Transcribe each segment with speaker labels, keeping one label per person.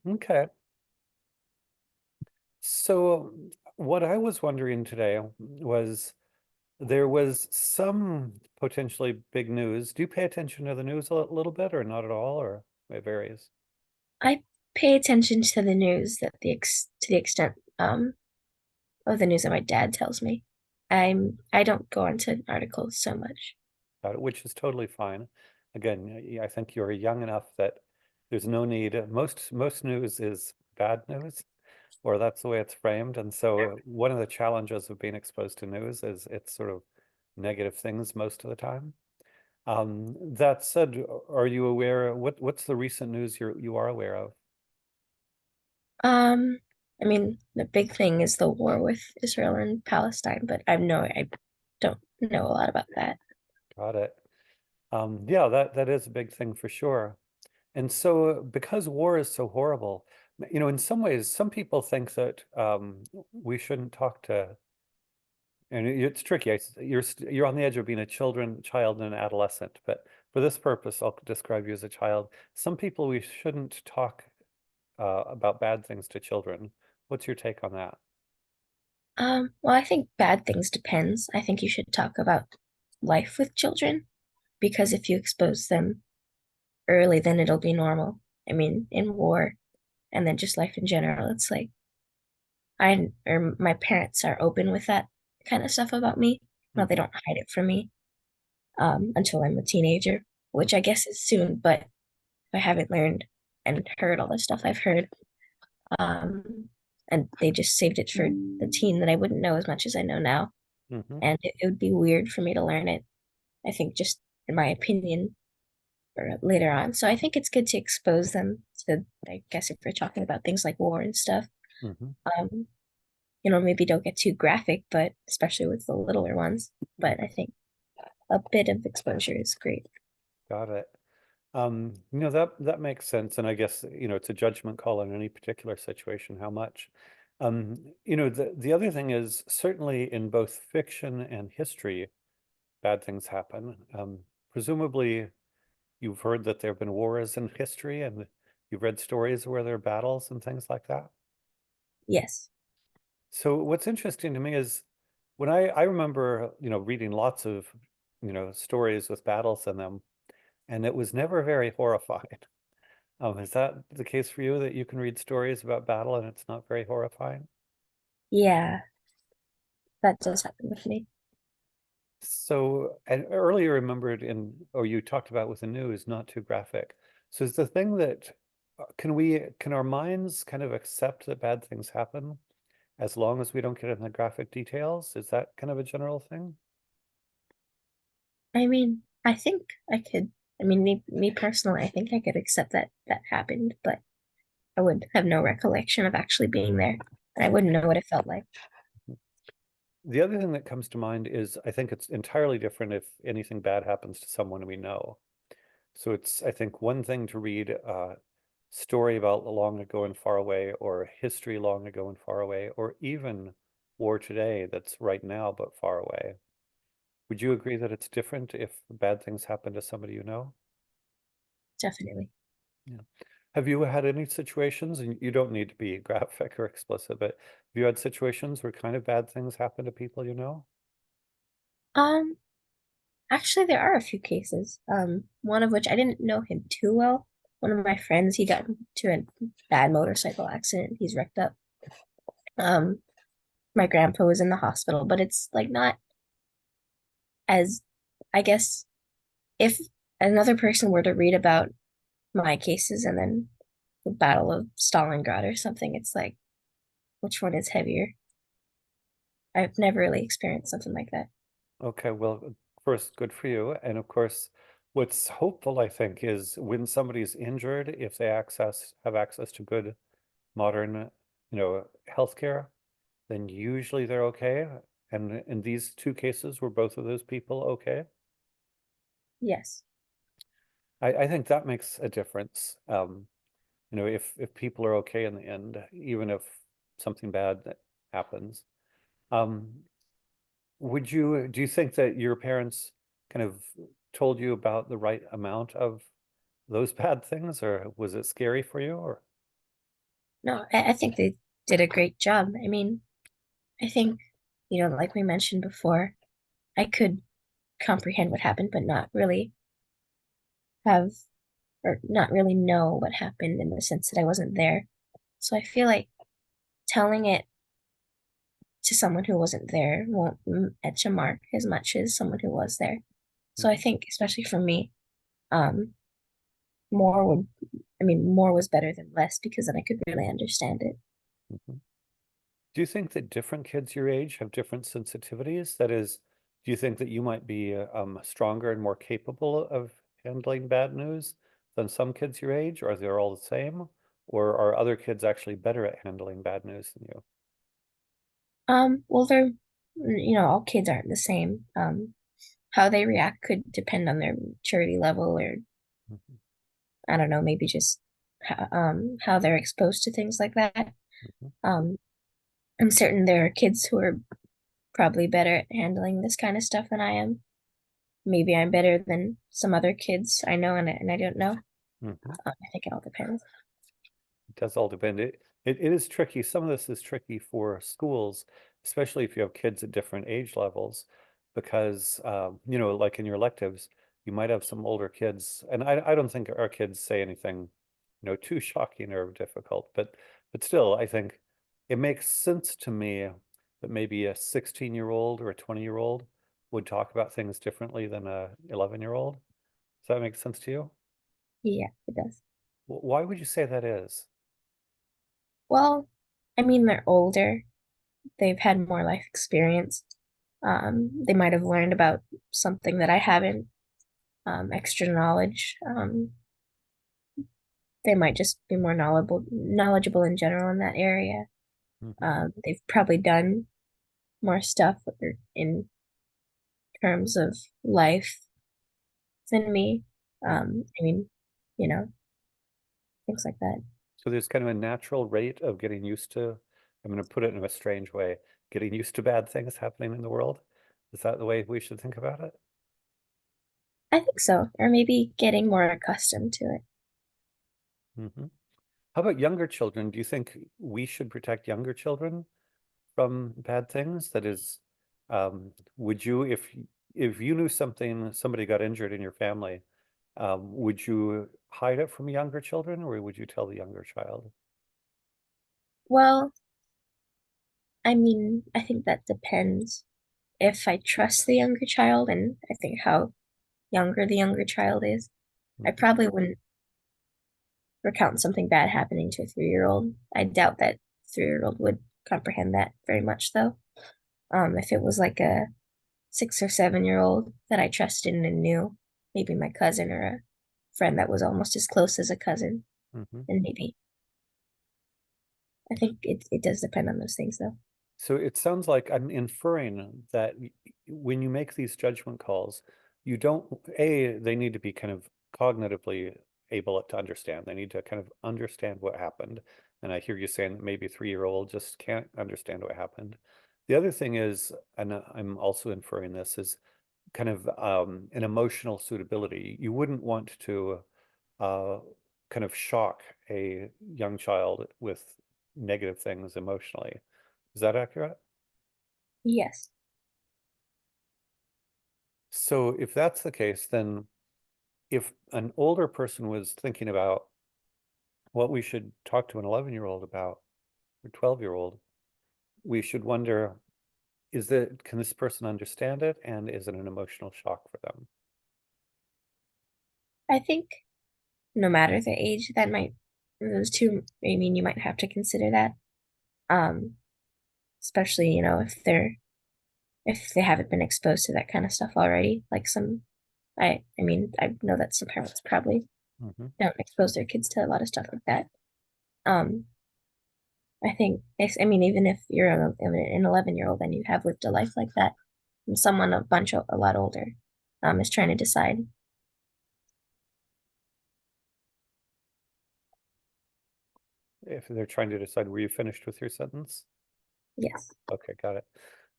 Speaker 1: Okay. So what I was wondering today was there was some potentially big news. Do you pay attention to the news a little bit or not at all, or it varies?
Speaker 2: I pay attention to the news to the extent of the news that my dad tells me. I don't go into articles so much.
Speaker 1: About it, which is totally fine. Again, I think you're young enough that there's no need. Most news is bad news, or that's the way it's framed. And so one of the challenges of being exposed to news is it's sort of negative things most of the time. That said, are you aware what's the recent news you are aware of?
Speaker 2: Um, I mean, the big thing is the war with Israel and Palestine, but I don't know a lot about that.
Speaker 1: Got it. Yeah, that is a big thing for sure. And so, because war is so horrible, in some ways, some people think that we shouldn't talk to, and it's tricky. You're on the edge of being a child, and an adolescent. But for this purpose, I'll describe you as a child. Some people we shouldn't talk about bad things to children. What's your take on that?
Speaker 2: Well, I think bad things depends. I think you should talk about life with children because if you expose them early, then it'll be normal. I mean, in war and then just life in general, it's like I or my parents are open with that kind of stuff about me. No, they
Speaker 1: Hmm.
Speaker 2: don't hide it from me until I'm a teenager, which I guess is soon, but I haven't learned and heard all the stuff I've heard. And they just saved it for the teen that I wouldn't know as much as I know now.
Speaker 1: Hmm.
Speaker 2: And it would be weird for me to learn it, I think, just in my opinion, or later on. So I think it's good to expose them to, I guess, if we're talking about things like war and stuff.
Speaker 1: Hmm.
Speaker 2: Um, maybe don't get too graphic, but especially with the littler ones. But I think a bit of exposure is great.
Speaker 1: Got it. That makes sense, and I guess it's a judgment call in any particular situation how much. The other thing is certainly in both fiction and history, bad things happen. Presumably, you've heard that there have been wars in history, and you've read stories where there are battles and things like that.
Speaker 2: Yes.
Speaker 1: So what's interesting to me is when I remember reading lots of stories with battles in them, and it was never very horrifying. Is that the case for you that you can read stories about battle and it's not very horrifying?
Speaker 2: Yeah, that does happen with me.
Speaker 1: So, and earlier remembered or you talked about with the news, not too graphic. So is the thing that can our minds kind of accept that bad things happen as long as we don't get in the graphic details? Is that kind of a general thing?
Speaker 2: I mean, I think I could. I mean, me personally, I think I could accept that that happened, but I would have no recollection of actually being there, and I wouldn't know what it felt like.
Speaker 1: The other thing that comes to mind is I think it's entirely different if anything bad happens to someone we know. So it's, I think, one thing to read a story about long ago and far away, or history long ago and far away, or even war today that's right now but far away. Would you agree that it's different if bad things happen to somebody you know?
Speaker 2: Definitely.
Speaker 1: Yeah. Have you had any situations, and you don't need to be graphic or explicit, but have you had situations where kind of bad things happen to people you know?
Speaker 2: Um, Actually, there are a few cases. One of which I didn't know him too well. One of my friends, he got into a bad motorcycle accident. He's wrecked up. Um, my grandpa was in the hospital, but it's like not as, I guess, if another person were to read about my cases and then the Battle of Stalingrad or something, it's like, which one is heavier? I've never really experienced something like that.
Speaker 1: Okay, well, first, good for you. And of course, what's hopeful, I think, is when somebody's injured, if they have access to good modern, healthcare, then usually they're okay. And in these two cases, were both of those people okay?
Speaker 2: Yes.
Speaker 1: I think that makes a difference. If people are okay in the end, even if something bad that happens. Um, do you think that your parents kind of told you about the right amount of those bad things, or was it scary for you, or?
Speaker 2: No, I think they did a great job. I mean, I think, like we mentioned before, I could comprehend what happened, but not really have, or not really know what happened in the sense that I wasn't there. So I feel like telling it to someone who wasn't there won't etch a mark as much as someone who was there. So I
Speaker 1: Mhm,
Speaker 2: think, especially for me, um, more would, more was better than less because then I could really understand it.
Speaker 1: mhm. Do you think that different kids your age have different sensitivities? That is, do you think that you might be stronger and more capable of handling bad news than some kids your age, or are they all the same? Or are other kids actually better at handling bad news than you?
Speaker 2: Well, they're, all kids aren't the same. How they react could depend on their maturity level, or
Speaker 1: Mhm,
Speaker 2: I don't know, maybe just how they're exposed to things like that.
Speaker 1: mhm,
Speaker 2: Um, I'm certain there are kids who are probably better at handling this kind of stuff than I am. Maybe I'm better than some other kids I know, and I don't know.
Speaker 1: mhm.
Speaker 2: I think it all depends.
Speaker 1: It does all depend. It is tricky. Some of this is tricky for schools, especially if you have kids at different age levels, because like in your electives, you might have some older kids, and I don't think our kids say anything, too shocking or difficult, but still, I think it makes sense to me that maybe a 16-year-old or a 20-year-old would talk about things differently than a 11-year-old. Does that make sense to you?
Speaker 2: Yeah, it does.
Speaker 1: Why would you say that is?
Speaker 2: Well, they're older. They've had more life experience. They might have learned about something that I haven't, extra knowledge. They might just be more knowledgeable in general in that area.
Speaker 1: Mhm.
Speaker 2: They've probably done more stuff in terms of life than me.
Speaker 1: Mhm.
Speaker 2: I mean, you know, things like that.
Speaker 1: So there's kind of a natural rate of getting used to, I'm going to put it in a strange way, getting used to bad things happening in the world. Is that the way we should think about it?
Speaker 2: I think so, or maybe getting more accustomed to it.
Speaker 1: Hmm. How about younger children? Do you think we should protect younger children from bad things? That is, would you, if you knew somebody got injured in your family, would you hide it from younger children, or would you tell the younger child?
Speaker 2: Well, I think that depends if I trust the younger child, and I think how younger the younger child is. I
Speaker 1: Mhm.
Speaker 2: probably wouldn't recount something bad happening to a 3-year-old. I doubt that 3-year-old would comprehend that very much, though. If it was like a 6 or 7-year-old that I trusted and knew, maybe my cousin or a friend that was almost as close as a cousin,
Speaker 1: Mhm.
Speaker 2: then maybe. I think it does depend on those things, though.
Speaker 1: So it sounds like I'm inferring that when you make these judgment calls, you don't, they need to be kind of cognitively able to understand. They need to kind of understand what happened. And I hear you saying that maybe a 3-year-old just can't understand what happened. The other thing is, and I'm also inferring this, is kind of an emotional suitability. You wouldn't want to uh, kind of shock a young child with negative things emotionally. Is that accurate?
Speaker 2: Yes.
Speaker 1: So if that's the case, then if an older person was thinking about what we should talk to an 11-year-old about or 12-year-old, we should wonder, can this person understand it? And is it an emotional shock for them?
Speaker 2: I think no matter the age, that might, those two, you might have to consider that. Um, Especially, if they haven't been exposed to that kind of stuff already. Like I know that some parents probably
Speaker 1: Hmm.
Speaker 2: don't expose their kids to a lot of stuff like that. Um, I think if I mean even if you're an 11-year-old and you have lived a life like that, and someone a lot older, is trying to decide.
Speaker 1: If they're trying to decide, were you finished with your sentence?
Speaker 2: Yes.
Speaker 1: Okay, got it.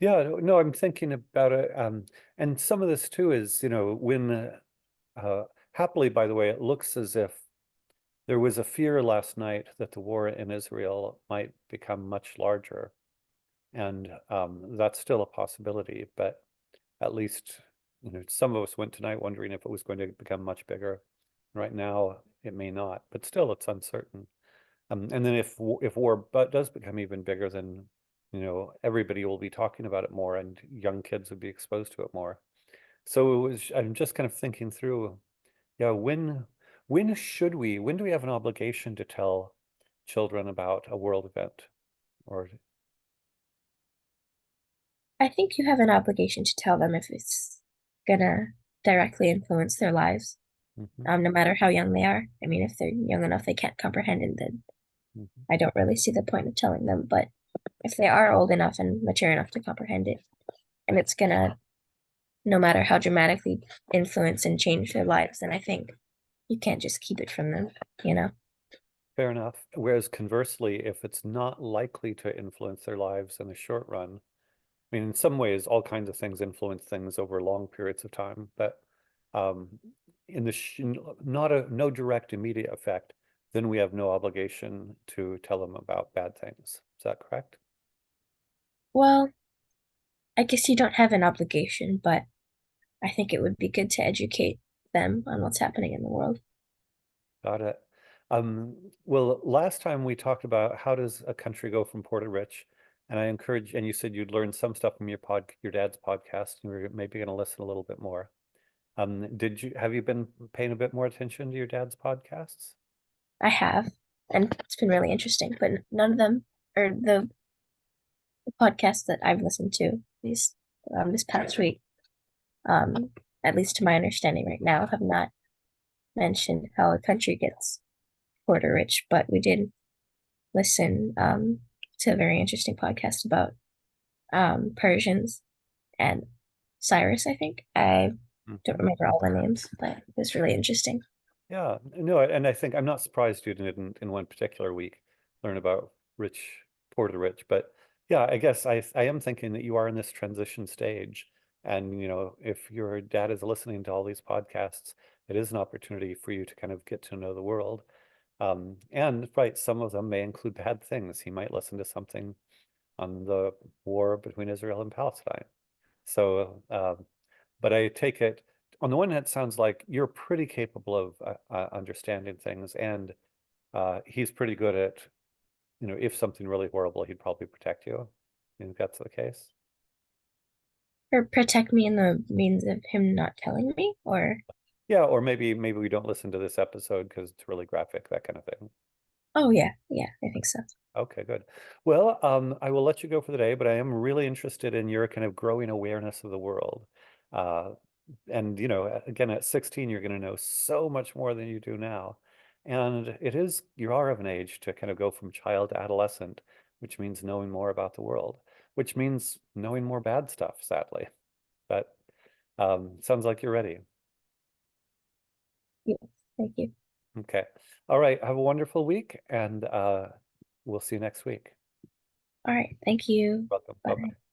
Speaker 1: Yeah, no, I'm thinking about it. And some of this too is, when happily, by the way, it looks as if There was a fear last night that the war in Israel might become much larger, and that's still a possibility. But at least, some of us went tonight wondering if it was going to become much bigger. Right now, it may not, but still, it's uncertain. And then if war but does become even bigger, then everybody will be talking about it more, and young kids would be exposed to it more. So I'm just kind of thinking through, yeah, when do we have an obligation to tell children about a world event? Or
Speaker 2: I think you have an obligation to tell them if it's gonna directly influence their lives,
Speaker 1: Mhm,
Speaker 2: no matter how young they are. I mean, if they're young enough they can't comprehend it, then
Speaker 1: mhm.
Speaker 2: I don't really see the point of telling them. But if they are old enough and mature enough to comprehend it, and it's gonna, no matter how dramatically influence and change their lives, then I think you can't just keep it from them, you know?
Speaker 1: Fair enough. Whereas conversely, if it's not likely to influence their lives in the short run, I mean, in some ways, all kinds of things influence things over long periods of time, but um, in the sh no direct immediate effect, then we have no obligation to tell them about bad things. Is that correct?
Speaker 2: Well, I guess you don't have an obligation, but I think it would be good to educate them on what's happening in the world.
Speaker 1: Got it. Well, last time we talked about how does a country go from poor to rich, and and you said you'd learned some stuff from your dad's podcast, and you were maybe going to listen a little bit more. Have you been paying a bit more attention to your dad's podcasts?
Speaker 2: I have, and it's been really interesting, but none of them, or the podcasts that I've listened to this past week, um, at least to my understanding right now, have not mentioned how a country gets poor to rich, but we did listen to a very interesting podcast about Persians and Cyrus, I think. I don't
Speaker 1: Mhm.
Speaker 2: remember all the names, but it was really interesting.
Speaker 1: Yeah, no, and I think I'm not surprised you didn't in one particular week learn about poor to rich, but yeah, I guess I am thinking that you are in this transition stage, and if your dad is listening to all these podcasts, it is an opportunity for you to kind of get to know the world. And right, some of them may include bad things. He might listen to something on the war between Israel and Palestine. So, but I take it on the one hand, it sounds like you're pretty capable of understanding things, and he's pretty good at, if something really horrible, he'd probably protect you. You think that's the case?
Speaker 2: Or protect me in the means of him not telling me, or
Speaker 1: Yeah, or maybe we don't listen to this episode because it's really graphic, that kind of thing.
Speaker 2: oh yeah, yeah, I think so.
Speaker 1: Okay, good. Well, I will let you go for the day, but I am really interested in your kind of growing awareness of the world. Uh, and again, at 16, you're going to know so much more than you do now. And you are of an age to kind of go from child to adolescent, which means knowing more about the world, which means knowing more bad stuff, sadly. But sounds like you're ready.
Speaker 2: Yes, thank you.
Speaker 1: Okay. All right. Have a wonderful week, and we'll see you next week.
Speaker 2: All right, thank you.
Speaker 1: Welcome. Bye
Speaker 2: Bye.
Speaker 1: bye.